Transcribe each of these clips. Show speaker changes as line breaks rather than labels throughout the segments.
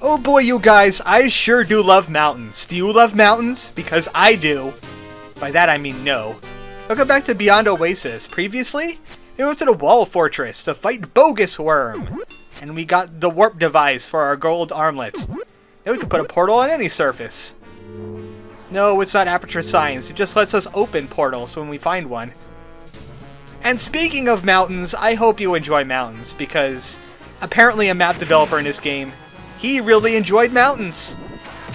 Oh boy, you guys, I sure do love mountains. Do you love mountains? Because I do. By that I mean no. Welcome back to Beyond Oasis. Previously, we went to the Wall Fortress to fight Bogus Worm. And we got the warp device for our gold armlet. Now we can put a portal on any surface. No, it's not aperture science. It just lets us open portals when we find one. And speaking of mountains, I hope you enjoy mountains, because apparently a map developer in this game, he really enjoyed mountains.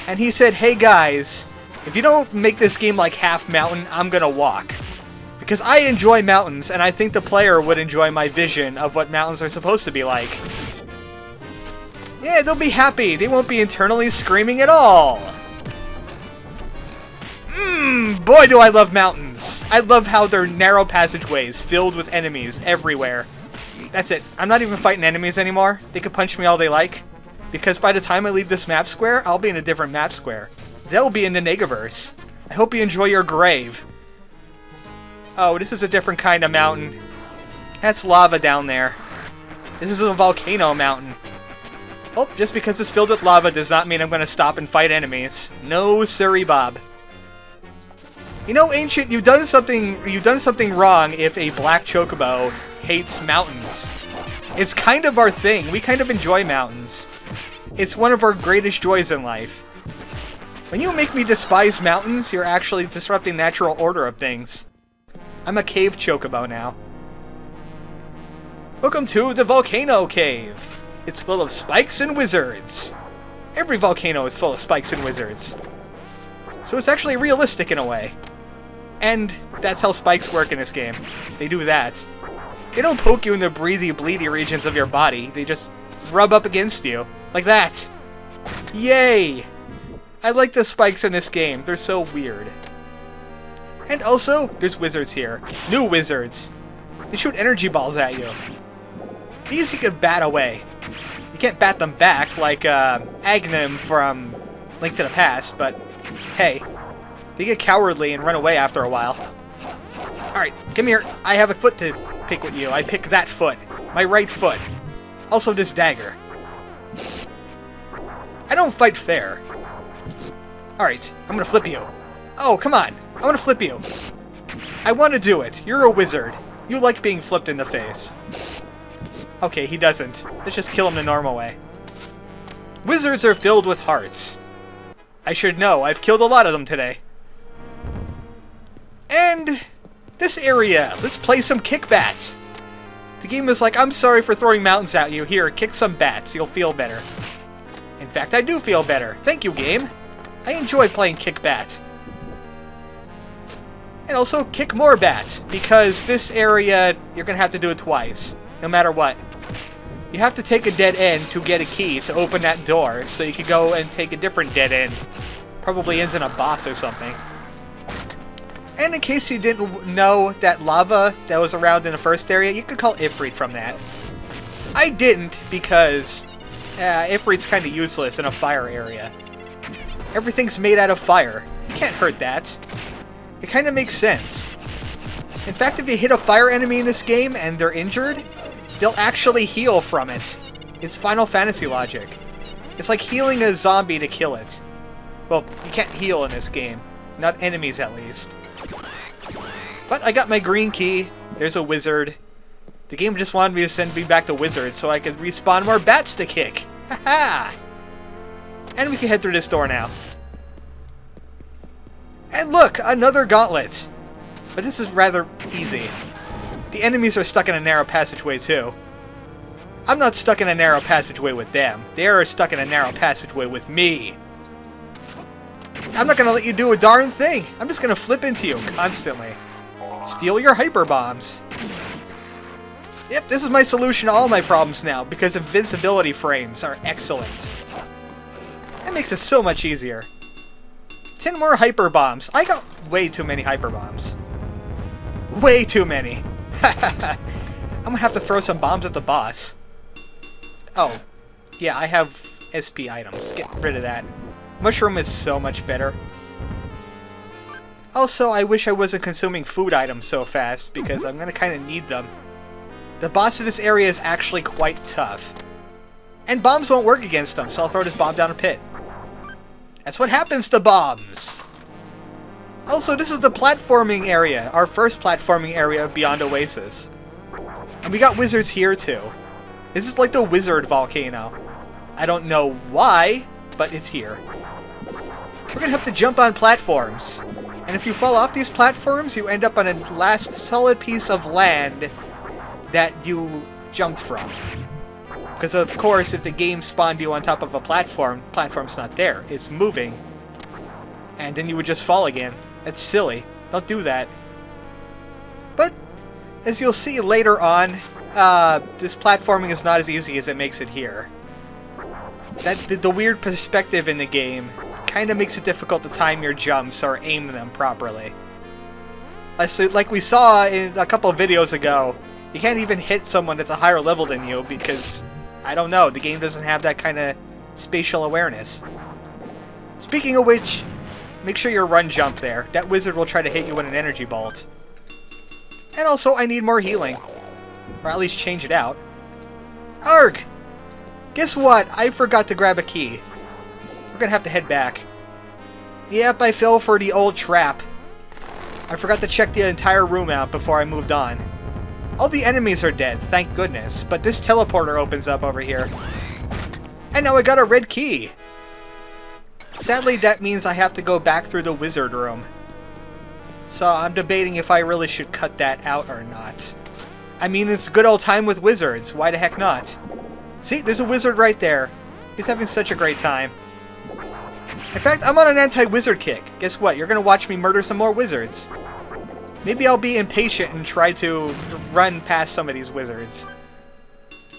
And he said, hey guys, if you don't make this game like half mountain, I'm gonna walk. Because I enjoy mountains, and I think the player would enjoy my vision of what mountains are supposed to be like. Yeah, they'll be happy. They won't be internally screaming at all. Boy do I love mountains. I love how they're narrow passageways filled with enemies everywhere. That's it. I'm not even fighting enemies anymore. They can punch me all they like. Because by the time I leave this map square, I'll be in a different map square. They'll be in the Negaverse. I hope you enjoy your grave. Oh, this is a different kind of mountain. That's lava down there. This is a volcano mountain. Well, just because it's filled with lava does not mean I'm going to stop and fight enemies. No siree, Bob. You know, Ancient, you've done something wrong if a black chocobo hates mountains. It's kind of our thing. We kind of enjoy mountains. It's one of our greatest joys in life. When you make me despise mountains, you're actually disrupting natural order of things. I'm a cave chocobo now. Welcome to the Volcano Cave. It's full of spikes and wizards. Every volcano is full of spikes and wizards. So it's actually realistic in a way. And that's how spikes work in this game. They do that. They don't poke you in the breathy, bleedy regions of your body. They just rub up against you. Like that. Yay! I like the spikes in this game. They're so weird. And also, there's wizards here. New wizards. They shoot energy balls at you. These you can bat away. You can't bat them back like Agnem from Link to the Past, but hey. They get cowardly and run away after a while. Alright, come here. I have a foot to pick with you. I pick that foot. My right foot. Also this dagger. I don't fight fair. Alright, I'm gonna flip you. Oh, come on. I wanna flip you. I wanna do it. You're a wizard. You like being flipped in the face. Okay, he doesn't. Let's just kill him the normal way. Wizards are filled with hearts. I should know. I've killed a lot of them today. And this area, let's play some kick bats. The game is like, I'm sorry for throwing mountains at you. Here, kick some bats. You'll feel better. In fact, I do feel better. Thank you, game. I enjoy playing kick bat. And also kick more bat, because this area, you're going to have to do it twice, no matter what. You have to take a dead end to get a key to open that door, so you can go and take a different dead end. Probably ends in a boss or something. And in case you didn't know that lava that was around in the first area, you could call Ifrit from that. I didn't because Ifrit's kind of useless in a fire area. Everything's made out of fire. You can't hurt that. It kind of makes sense. In fact, if you hit a fire enemy in this game and they're injured, they'll actually heal from it. It's Final Fantasy logic. It's like healing a zombie to kill it. Well, you can't heal in this game. Not enemies, at least. But I got my green key. There's a wizard. The game just wanted me to send me back to wizard so I could respawn more bats to kick. Haha! And we can head through this door now. And look! Another gauntlet! But this is rather easy. The enemies are stuck in a narrow passageway too. I'm not stuck in a narrow passageway with them. They are stuck in a narrow passageway with me. I'm not gonna let you do a darn thing. I'm just gonna flip into you constantly. Steal your hyper bombs. Yep, this is my solution to all my problems now, because invincibility frames are excellent. That makes it so much easier. 10 more hyper bombs. I got way too many hyper bombs. Way too many. I'm gonna have to throw some bombs at the boss. Oh, yeah, I have SP items. Get rid of that. Mushroom is so much better. Also, I wish I wasn't consuming food items so fast, because I'm gonna kind of need them. The boss of this area is actually quite tough. And bombs won't work against them, so I'll throw this bomb down a pit. That's what happens to bombs! Also, this is the platforming area, our first platforming area beyond Oasis. And we got wizards here too. This is like the wizard volcano. I don't know why, but it's here. We're gonna have to jump on platforms. And if you fall off these platforms, you end up on a last solid piece of land that you jumped from. Because of course, if the game spawned you on top of a platform's not there. It's moving. And then you would just fall again. That's silly. Don't do that. But, as you'll see later on, this platforming is not as easy as it makes it here. The weird perspective in the game kind of makes it difficult to time your jumps or aim them properly. Like we saw in a couple of videos ago, you can't even hit someone that's a higher level than you because, I don't know, the game doesn't have that kind of spatial awareness. Speaking of which, make sure you run jump there. That wizard will try to hit you with an energy bolt. And also, I need more healing. Or at least change it out. Arg! Guess what? I forgot to grab a key. We're gonna have to head back. Yep, I fell for the old trap. I forgot to check the entire room out before I moved on. All the enemies are dead, thank goodness, but this teleporter opens up over here. And now I got a red key! Sadly, that means I have to go back through the wizard room. So I'm debating if I really should cut that out or not. I mean, it's a good old time with wizards, why the heck not? See, there's a wizard right there. He's having such a great time. In fact, I'm on an anti-wizard kick. Guess what? You're gonna watch me murder some more wizards. Maybe I'll be impatient and try to run past some of these wizards.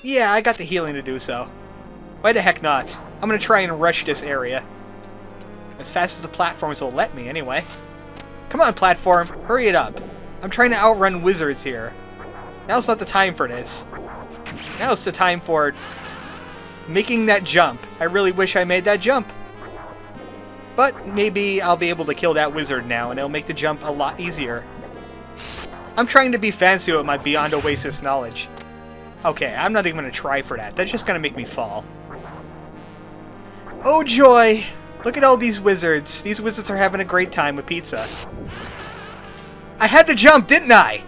Yeah, I got the healing to do so. Why the heck not? I'm gonna try and rush this area. As fast as the platforms will let me, anyway. Come on, platform. Hurry it up. I'm trying to outrun wizards here. Now's not the time for this. Now's the time for making that jump. I really wish I made that jump. But maybe I'll be able to kill that wizard now, and it'll make the jump a lot easier. I'm trying to be fancy with my Beyond Oasis knowledge. Okay, I'm not even going to try for that. That's just going to make me fall. Oh joy! Look at all these wizards. These wizards are having a great time with pizza. I had to jump, didn't I?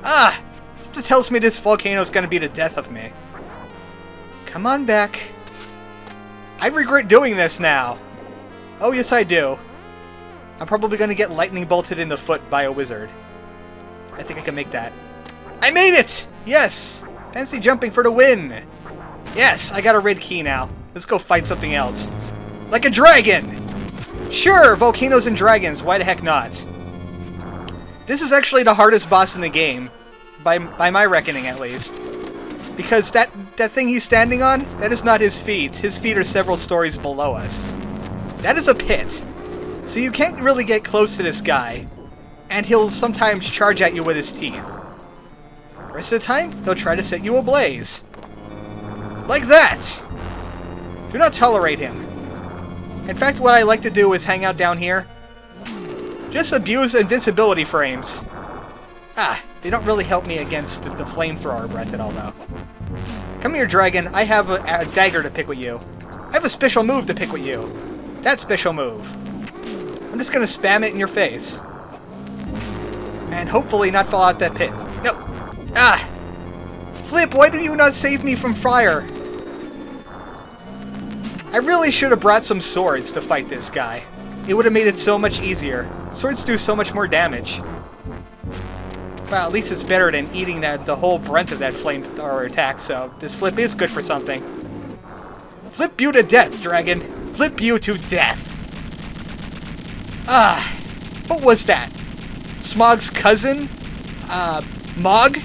Ah! Something tells me this volcano is going to be the death of me. Come on back. I regret doing this now. Oh, yes I do. I'm probably going to get lightning bolted in the foot by a wizard. I think I can make that. I made it! Yes! Fancy jumping for the win! Yes, I got a red key now. Let's go fight something else. Like a dragon! Sure, volcanoes and dragons, why the heck not? This is actually the hardest boss in the game. By my reckoning, at least. Because that thing he's standing on, that is not his feet. His feet are several stories below us. That is a pit. So you can't really get close to this guy. And he'll sometimes charge at you with his teeth. The rest of the time, he'll try to set you ablaze. Like that! Do not tolerate him. In fact, what I like to do is hang out down here. Just abuse invincibility frames. Ah, they don't really help me against the flamethrower breath at all, though. Come here, dragon. I have a dagger to pick with you. I have a special move to pick with you. That special move. I'm just gonna spam it in your face. And hopefully not fall out that pit. No! Ah! Flip, why did you not save me from fire? I really should have brought some swords to fight this guy. It would have made it so much easier. Swords do so much more damage. Well, at least it's better than eating the whole brunt of that flamethrower attack, so this flip is good for something. Flip you to death, dragon! Flip you to death! Ah, what was that? Smog's cousin? Mog?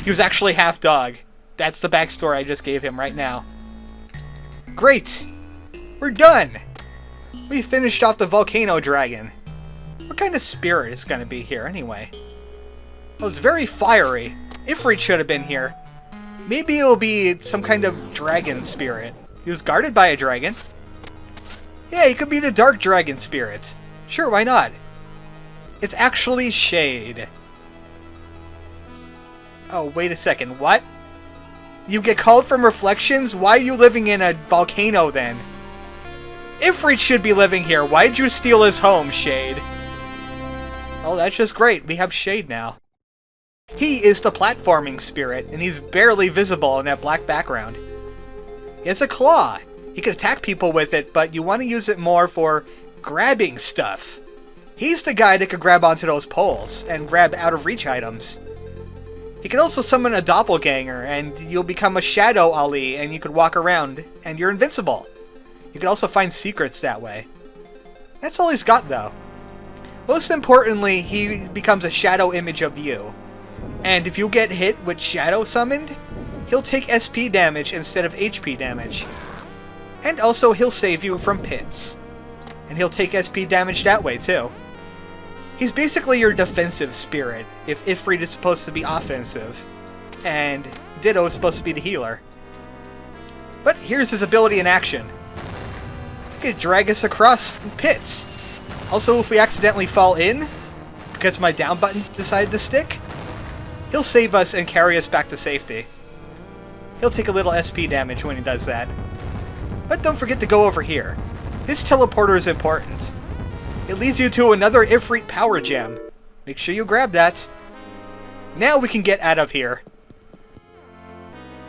He was actually half dog. That's the backstory I just gave him right now. Great! We're done! We finished off the volcano dragon. What kind of spirit is going to be here anyway? Well, it's very fiery. Ifrit should have been here. Maybe it'll be some kind of dragon spirit. He was guarded by a dragon. Yeah, he could be the dark dragon spirit. Sure, why not? It's actually Shade. Oh, wait a second. What? You get called from reflections? Why are you living in a volcano then? Ifrit should be living here. Why'd you steal his home, Shade? Oh, that's just great. We have Shade now. He is the platforming spirit, and he's barely visible in that black background. He has a claw. He can attack people with it, but you want to use it more for grabbing stuff. He's the guy that could grab onto those poles and grab out-of-reach items. He can also summon a doppelganger, and you'll become a Shadow Ali, and you could walk around, and you're invincible. You can also find secrets that way. That's all he's got, though. Most importantly, he becomes a shadow image of you. And if you get hit with Shadow Summoned, he'll take SP damage instead of HP damage. And also, he'll save you from pits. And he'll take SP damage that way, too. He's basically your defensive spirit, if Ifrit is supposed to be offensive. And Ditto is supposed to be the healer. But here's his ability in action. He could drag us across pits. Also, if we accidentally fall in, because my down button decided to stick, he'll save us and carry us back to safety. He'll take a little SP damage when he does that. But don't forget to go over here. This teleporter is important. It leads you to another Ifrit power gem. Make sure you grab that. Now we can get out of here.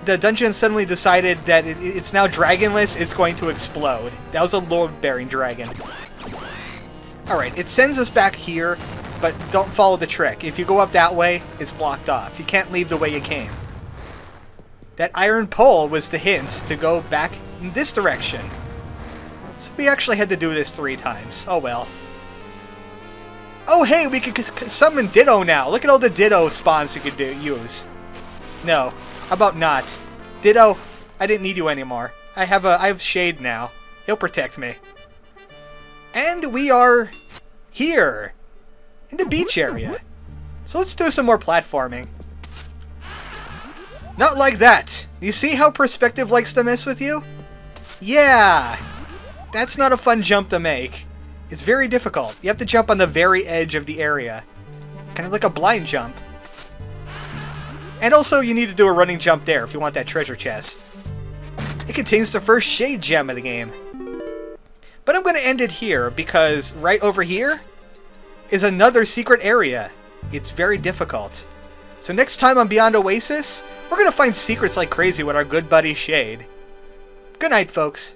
The dungeon suddenly decided that it's now dragonless, it's going to explode. That was a load-bearing dragon. Alright, it sends us back here, but don't follow the trick. If you go up that way, it's blocked off. You can't leave the way you came. That iron pole was the hint to go back in this direction. So we actually had to do this 3 times. Oh well. Oh hey, we could summon Ditto now. Look at all the Ditto spawns we could use. No. How about not? Ditto, I didn't need you anymore. I have Shade now. He'll protect me. And we are here in the beach area. So let's do some more platforming. Not like that. You see how perspective likes to mess with you? Yeah. That's not a fun jump to make. It's very difficult. You have to jump on the very edge of the area. Kind of like a blind jump. And also, you need to do a running jump there if you want that treasure chest. It contains the first Shade gem of the game. But I'm going to end it here, because right over here is another secret area. It's very difficult. So next time on Beyond Oasis, we're going to find secrets like crazy with our good buddy Shade. Good night, folks.